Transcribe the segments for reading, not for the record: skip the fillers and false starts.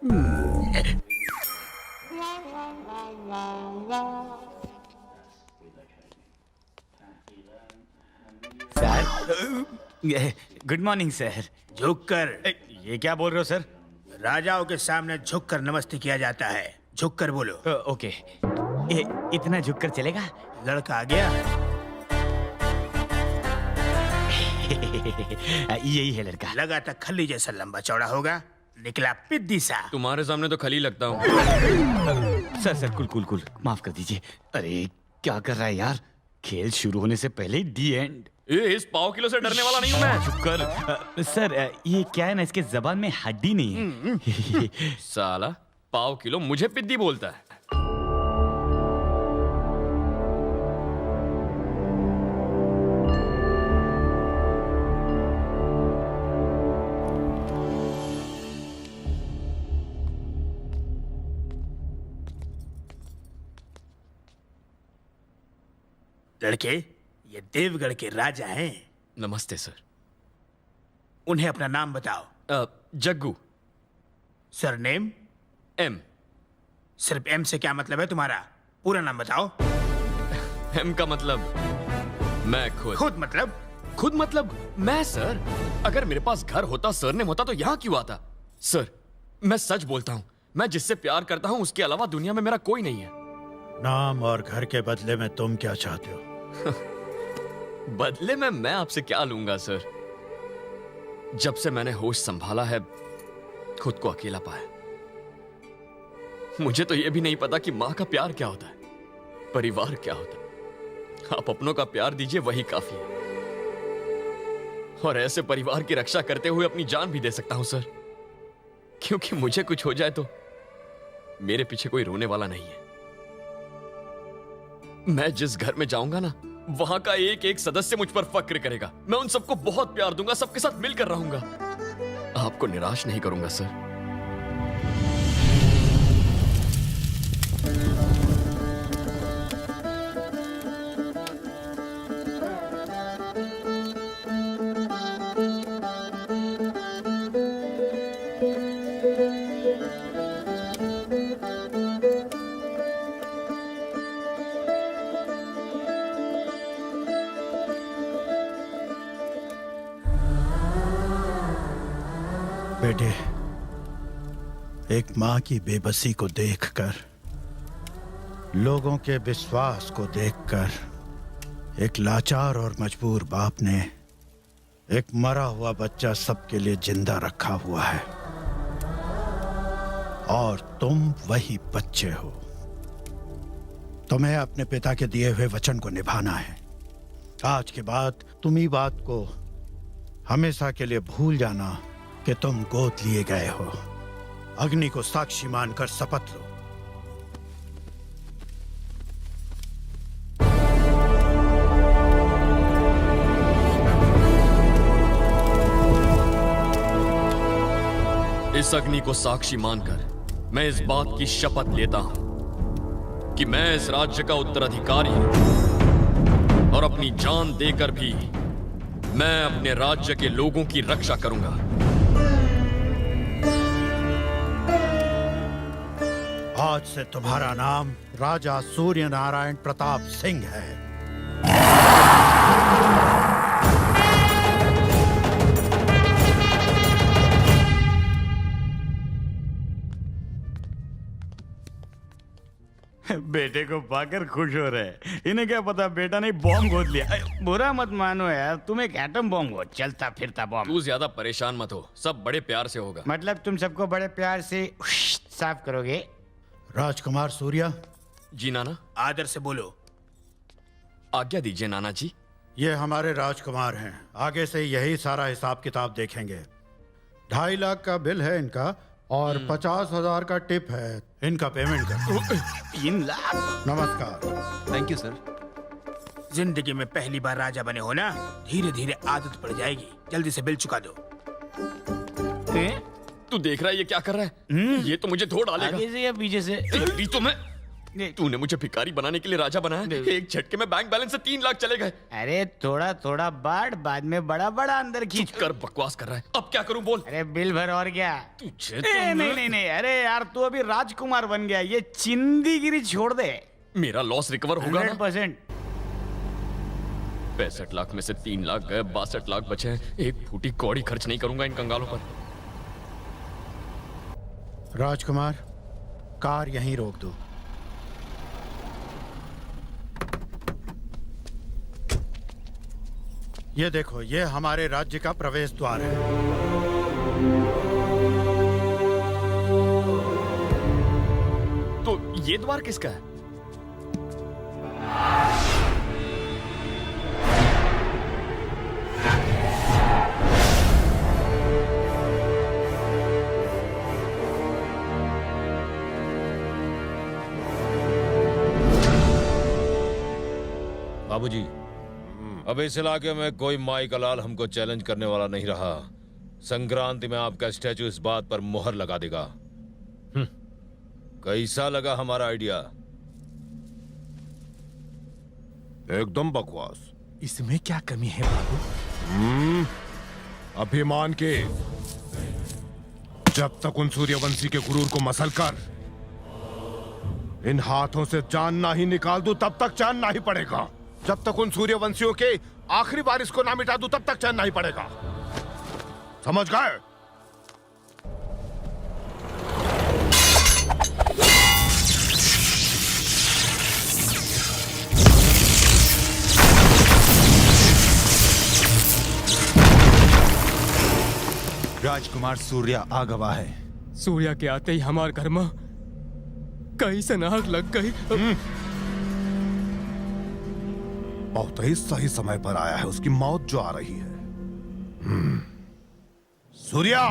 Sir, good morning sir. झुककर। ये क्या बोल रहे हो सर? राजाओं के सामने झुककर नमस्ते किया जाता है। झुककर बोलो। ओके, इतना झुक कर चलेगा? लड़का आ गया। यही है लड़का। लगा था खली जैसा लंबा चौड़ा होगा, निकला पिद्दी सा। तुम्हारे सामने तो खली लगता हूँ। सर सर, कुल माफ कर दीजिए। अरे क्या कर रहा है यार? खेल शुरू होने से पहले दी एंड। इस पाव किलो से डरने वाला नहीं हूँ मैं। चुप कर। सर ये क्या है ना, इसके जबान में हड्डी नहीं है। साला पाव किलो मुझे पिद्दी बोलता है। लड़के, ये देवगढ़ के राजा हैं। नमस्ते सर। उन्हें अपना नाम बताओ। जग्गू। सरनेम? एम। सिर्फ एम से क्या मतलब है तुम्हारा? पूरा नाम बताओ। एम का मतलब मैं खुद। खुद मतलब? खुद मतलब मैं सर। अगर मेरे पास घर होता, सरनेम होता तो यहाँ क्यों आता? सर मैं सच बोलता हूँ, मैं जिससे प्यार करता हूँ उसके अलावा दुनिया में मेरा कोई नहीं है। नाम और घर के बदले में तुम क्या चाहते हो? बदले में मैं आपसे क्या लूंगा सर? जब से मैंने होश संभाला है, खुद को अकेला पाया। मुझे तो यह भी नहीं पता कि मां का प्यार क्या होता है, परिवार क्या होता है। आप अपनों का प्यार दीजिए, वही काफी है। और ऐसे परिवार की रक्षा करते हुए अपनी जान भी दे सकता हूं सर, क्योंकि मुझे कुछ हो जाए तो मेरे पीछे कोई रोने वाला नहीं है। मैं जिस घर में जाऊंगा ना, वहां का एक एक सदस्य मुझ पर फक्र करेगा। मैं उन सबको बहुत प्यार दूंगा, सबके साथ मिलकर रहूंगा। आपको निराश नहीं करूंगा सर। बेटे, एक मां की बेबसी को देखकर, लोगों के विश्वास को देखकर, एक लाचार और मजबूर बाप ने एक मरा हुआ बच्चा सबके लिए जिंदा रखा हुआ है। और तुम वही बच्चे हो। तुम्हें अपने पिता के दिए हुए वचन को निभाना है। आज के बाद तुम ही बात को हमेशा के लिए भूल जाना कि तुम गोद लिए गए हो। अग्नि को साक्षी मानकर शपथ लो। इस अग्नि को साक्षी मानकर मैं इस बात की शपथ लेता हूं कि मैं इस राज्य का उत्तराधिकारी हूं और अपनी जान देकर भी मैं अपने राज्य के लोगों की रक्षा करूंगा। आज से तुम्हारा नाम राजा सूर्य नारायण प्रताप सिंह है। बेटे को पाकर खुश हो रहे। इन्हें क्या पता बेटा ने बॉम्ब गोद लिया। बुरा मत मानो यार, तुम एक एटम बॉम्ब हो, चलता फिरता बॉम्ब। तू ज्यादा परेशान मत हो, सब बड़े प्यार से होगा। मतलब तुम सबको बड़े प्यार से साफ करोगे? राजकुमार सूर्या। जी नाना। आदर से बोलो। आज्ञा दीजिए नाना जी। ये हमारे राजकुमार हैं। आगे से यही सारा हिसाब किताब देखेंगे। 2.5 लाख का बिल है इनका और 50,000 का टिप है। इनका पेमेंट कर। 3 लाख? नमस्कार। Thank you sir. जिंदगी में पहली बार राजा बने हो ना, धीरे धीरे आदत पड़ जाएगी। जल्दी से बिल चुका दो। तू देख रहा है ये क्या कर रहा है? ये तो मुझे धो डालेगा। आगे से या पीछे से? तेरी तो मैं तूने मुझे भिखारी बनाने के लिए राजा बनाया, एक झटके में बैंक बैलेंस से 3 लाख चले गए। अरे थोड़ा थोड़ा बांट, बाद में बड़ा बड़ा अंदर खींच कर बकवास कर रहा है, अब क्या करूं बोल। अरे बिल भर और क्या। तुझे नहीं नहीं नहीं, अरे यार तू अभी राजकुमार बन गया, ये चिंदीगिरी छोड़ दे। मेरा लॉस रिकवर होगा ना? 100%। 65 लाख में से 3 लाख गए, 62 लाख बचे हैं। एक फूटी कौड़ी खर्च नहीं करूंगा इन कंगालों पर। राजकुमार, कार यहीं रोक दो। ये देखो, ये हमारे राज्य का प्रवेश द्वार है। तो ये द्वार किसका है? बाबूजी, अब इस इलाके में कोई माई का लाल हमको चैलेंज करने वाला नहीं रहा। संक्रांति में आपका स्टैचू इस बात पर मोहर लगा देगा। कैसा लगा हमारा आइडिया? एकदम बकवास। इसमें क्या कमी है बाबू? अभिमान के जब तक उन सूर्यवंशी के गुरूर को मसल कर इन हाथों से जान ना ही निकाल दूं, तब तक चैन ना ही पड़ेगा। जब तक उन सूर्यवंशियों के आखिरी बारिश को ना मिटा दूं, तब तक चैन नहीं पड़ेगा। समझ गए? राजकुमार सूर्या आ गवा है। सूर्या के आते ही हमारे घर में कहीं से नाक लग गई। बहुत ही सही समय पर आया है उसकी मौत जो आ रही है। सूर्या,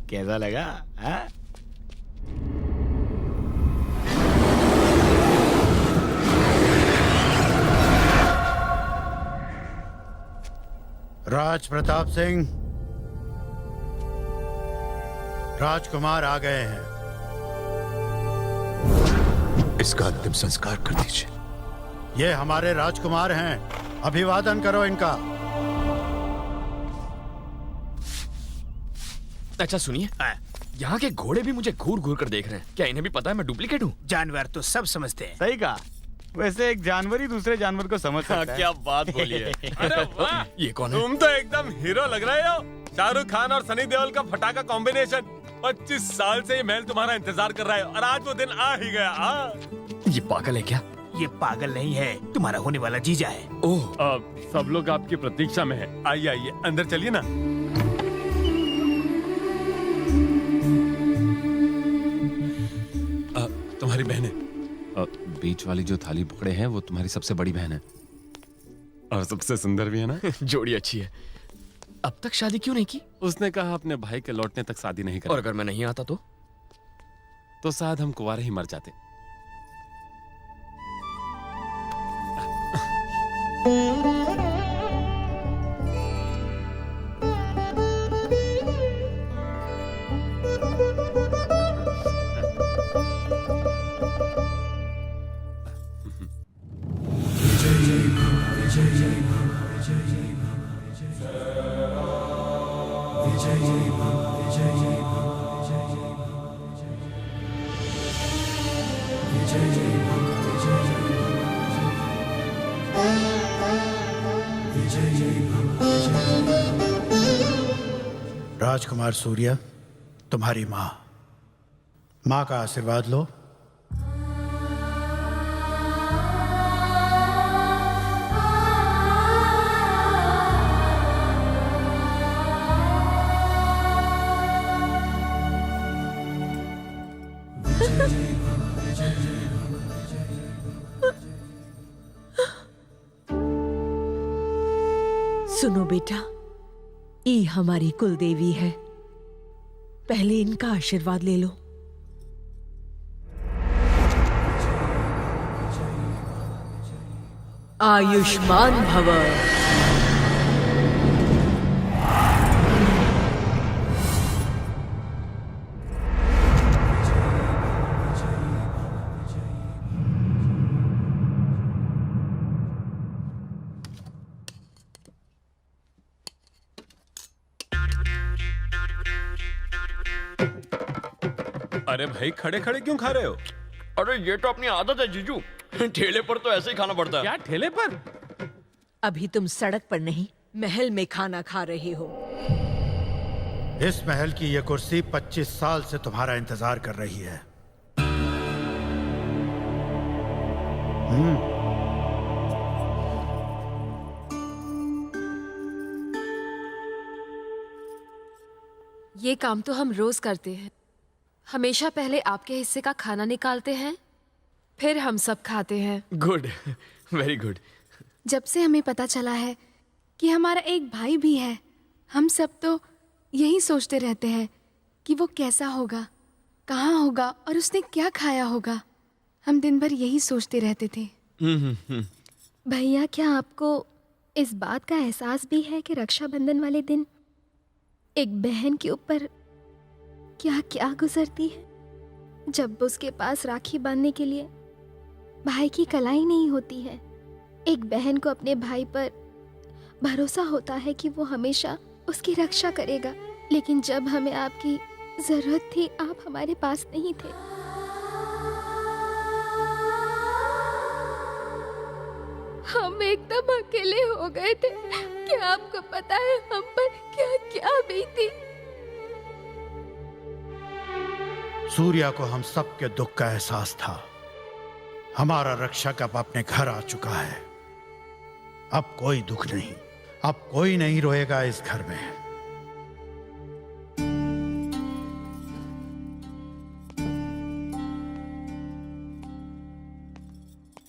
कैसा लगा? हाँ? राज प्रताप सिंह, राजकुमार आ गए हैं। इसका अंतिम संस्कार कर दीजिए। ये हमारे राजकुमार हैं, अभिवादन करो इनका। अच्छा सुनिए, यहाँ के घोड़े भी मुझे घूर घूर कर देख रहे हैं। क्या इन्हें भी पता है मैं डुप्लीकेट हूँ? जानवर तो सब समझते हैं। सही कहा। वैसे एक जानवर ही दूसरे जानवर को समझ सकता है। क्या बात बोली है। अरे वाह, ये कौन है? तुम तो एकदम हीरो लग रहे हो। शाहरुख खान और सनी देओल का फटाका कॉम्बिनेशन। 25 साल से ये महल तुम्हारा इंतजार कर रहा है और आज वो दिन आ ही गया। ये पागल है क्या? ये पागल नहीं है, तुम्हारा होने वाला जीजा है। ओह, अब सब लोग आपकी प्रतीक्षा में हैं। आइए आइए, अंदर चलिए ना। तुम्हारी बहन है। बीच वाली जो थाली पकड़े हैं वो तुम्हारी सबसे बड़ी बहन है। और सबसे सुंदर भी है ना। जोड़ी अच्छी है। अब तक शादी क्यों नहीं की? उसने कहा अपने भाई के लौटने तक शादी नहीं और करेगी। अगर मैं नहीं आता तो शायद हम कुंवारे ही मर जाते। राजकुमार सूर्या, तुम्हारी माँ का आशीर्वाद लो। सुनो बेटा, ये हमारी कुल देवी है, पहले इनका आशीर्वाद ले लो। आयुष्मान भव। अरे भाई खड़े खड़े क्यों खा रहे हो? अरे ये तो अपनी आदत है जीजू, ठेले पर तो ऐसे ही खाना पड़ता है। क्या ठेले पर? अभी तुम सड़क पर नहीं, महल में खाना खा रहे हो। इस महल की ये कुर्सी 25 साल से तुम्हारा इंतजार कर रही है। ये काम तो हम रोज करते हैं। हमेशा पहले आपके हिस्से का खाना निकालते हैं, फिर हम सब खाते हैं। Good, very good. जब से हमें पता चला है कि हमारा एक भाई भी है, हम सब तो यही सोचते रहते हैं कि वो कैसा होगा, कहाँ होगा और उसने क्या खाया होगा। हम दिन भर यही सोचते रहते थे। भैया, क्या आपको इस बात का एहसास भी है कि रक्षाबंधन वाले दिन एक बहन के ऊपर क्या क्या गुजरती है, जब उसके पास राखी बांधने के लिए भाई की कलाई नहीं होती है। एक बहन को अपने भाई पर भरोसा होता है कि वो हमेशा उसकी रक्षा करेगा, लेकिन जब हमें आपकी जरूरत थी आप हमारे पास नहीं थे। हम एकदम अकेले हो गए थे। क्या आपको पता है हम पर क्या क्या बीती? सूर्या को हम सब के दुख का एहसास था। हमारा रक्षक अब अपने घर आ चुका है। अब कोई दुख नहीं, अब कोई नहीं रोएगा इस घर में।